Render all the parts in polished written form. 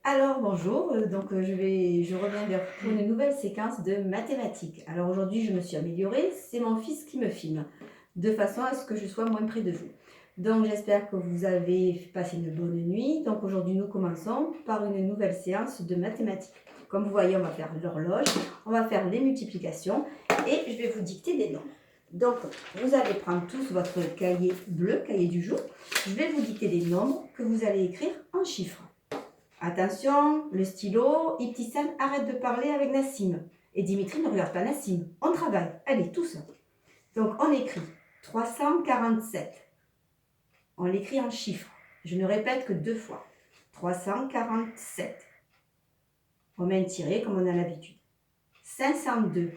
Alors bonjour, je reviens vers pour une nouvelle séquence de mathématiques. Alors aujourd'hui je me suis améliorée, c'est mon fils qui me filme, de façon à ce que je sois moins près de vous. Donc j'espère que vous avez passé une bonne nuit. Donc aujourd'hui nous commençons par une nouvelle séance de mathématiques. Comme vous voyez, on va faire l'horloge, on va faire les multiplications et je vais vous dicter des nombres. Donc vous allez prendre tous votre cahier bleu, cahier du jour. Je vais vous dicter des nombres que vous allez écrire en chiffres. Attention, le stylo, Ibtissam arrête de parler avec Nassim. Et Dimitri ne regarde pas Nassim. On travaille. Allez, tous. Donc, on écrit 347. On l'écrit en chiffres. Je ne répète que 2 fois. 347. On met un tiré comme on a l'habitude. 502.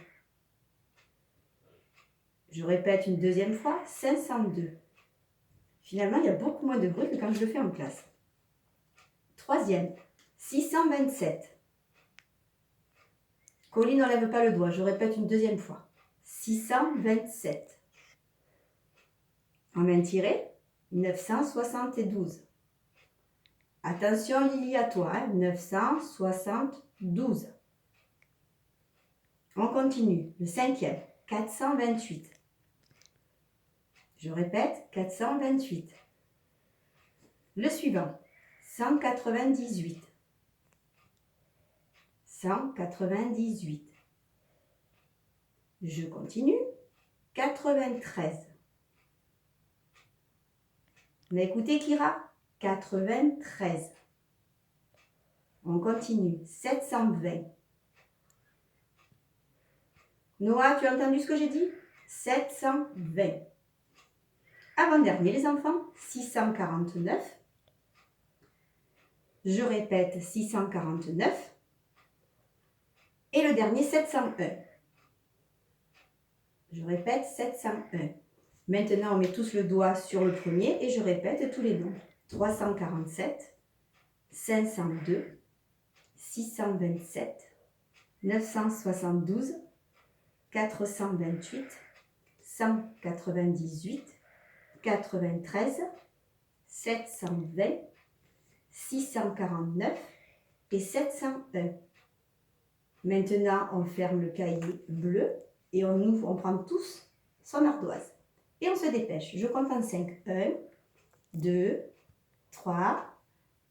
Je répète une deuxième fois. 502. Finalement, il y a beaucoup moins de bruit que quand je le fais en classe. Troisième. 627. Colline n'enlève pas le doigt, je répète une deuxième fois. 627. En main tirée, 972. Attention Lily à toi, 972. On continue, le cinquième, 428. Je répète, 428. Le suivant, 198. 198. Je continue, 93. On a écouté Kira? 93. On continue, 720. Noah, tu as entendu ce que j'ai dit? 720. Avant-dernier les enfants, 649. Je répète, 649. Et le dernier, 701. Je répète, 701. Maintenant, on met tous le doigt sur le premier et je répète tous les nombres. 347, 502, 627, 972, 428, 198, 93, 720, 649 et 701. Maintenant, on ferme le cahier bleu et on prend tous son ardoise. Et on se dépêche. Je compte en 5. 1, 2, 3,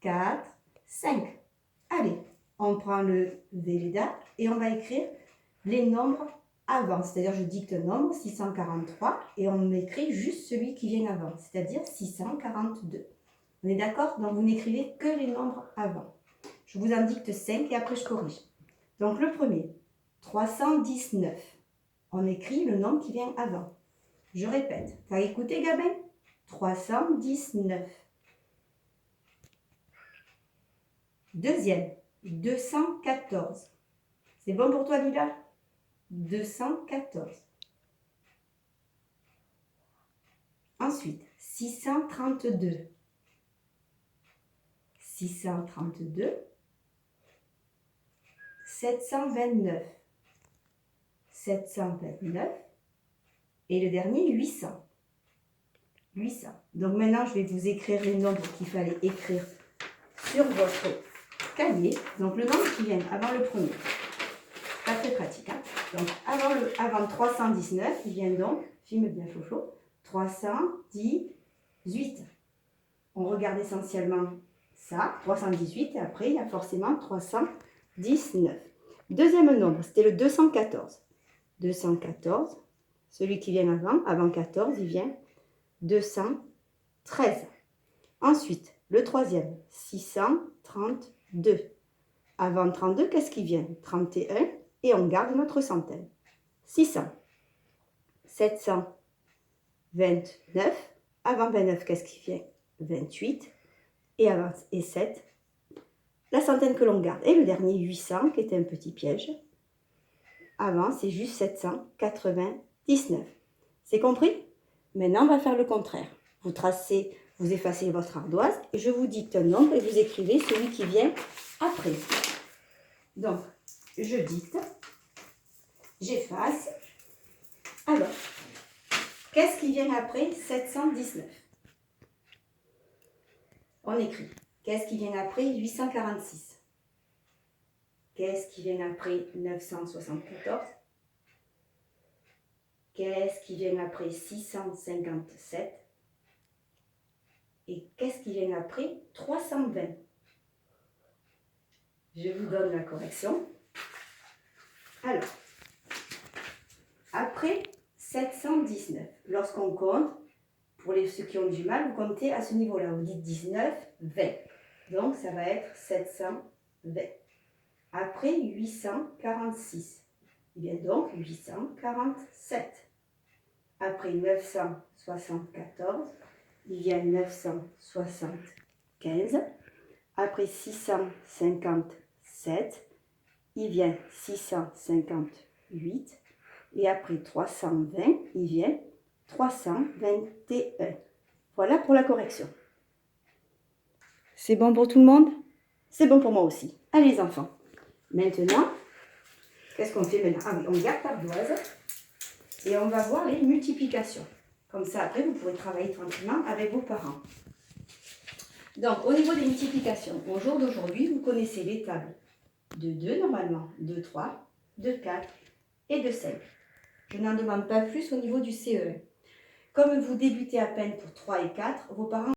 4, 5. Allez, on prend le Véleda et on va écrire les nombres avant. C'est-à-dire, je dicte un nombre, 643, et on écrit juste celui qui vient avant, c'est-à-dire 642. On est d'accord? Donc, vous n'écrivez que les nombres avant. Je vous en dicte 5 et après, je corrige. Donc, le premier, 319. On écrit le nombre qui vient avant. Je répète. T'as écouté, Gabin? 319. Deuxième, 214. C'est bon pour toi, Lila? 214. Ensuite, 632. 632. 729. 729. Et le dernier, 800. 800. Donc maintenant, je vais vous écrire les nombres qu'il fallait écrire sur votre cahier. Donc le nombre qui vient avant le premier. Pas très pratique. Hein? Donc avant 319, il vient donc, filme bien Chocho, 318. On regarde essentiellement ça, 318, et après il y a forcément 319. Deuxième nombre, c'était le 214. 214. Celui qui vient avant 14, il vient 213. Ensuite, le troisième, 632. Avant 32, qu'est-ce qui vient? 31, et on garde notre centaine. 600. 729. Avant 29, qu'est-ce qui vient? 28. Et avant et 7, la centaine que l'on garde. Et le dernier, 800, qui est un petit piège. Avant, c'est juste 799. C'est compris? Maintenant, on va faire le contraire. Vous tracez, vous effacez votre ardoise et je vous dicte un nombre et vous écrivez celui qui vient après. Donc, je dicte, j'efface. Alors, qu'est-ce qui vient après 719? On écrit. Qu'est-ce qui vient après 846? Qu'est-ce qui vient après 974? Qu'est-ce qui vient après 657? Et qu'est-ce qui vient après 320? Je vous donne la correction. Alors, après 719, lorsqu'on compte, pour ceux qui ont du mal, vous comptez à ce niveau-là. Vous dites 19, 20. Donc, ça va être 720. Après 846, il vient donc 847. Après 974, il vient 975. Après 657, il vient 658. Et après 320, il vient 321. Voilà pour la correction. C'est bon pour tout le monde? C'est bon pour moi aussi. Allez les enfants. Maintenant, qu'est-ce qu'on fait maintenant? Ah oui, on garde l'ardoise et on va voir les multiplications. Comme ça, après, vous pourrez travailler tranquillement avec vos parents. Donc, au niveau des multiplications, au jour d'aujourd'hui, vous connaissez les tables de 2 normalement, de 3, de 4 et de 5. Je n'en demande pas plus au niveau du CE1. Comme vous débutez à peine pour 3 et 4, vos parents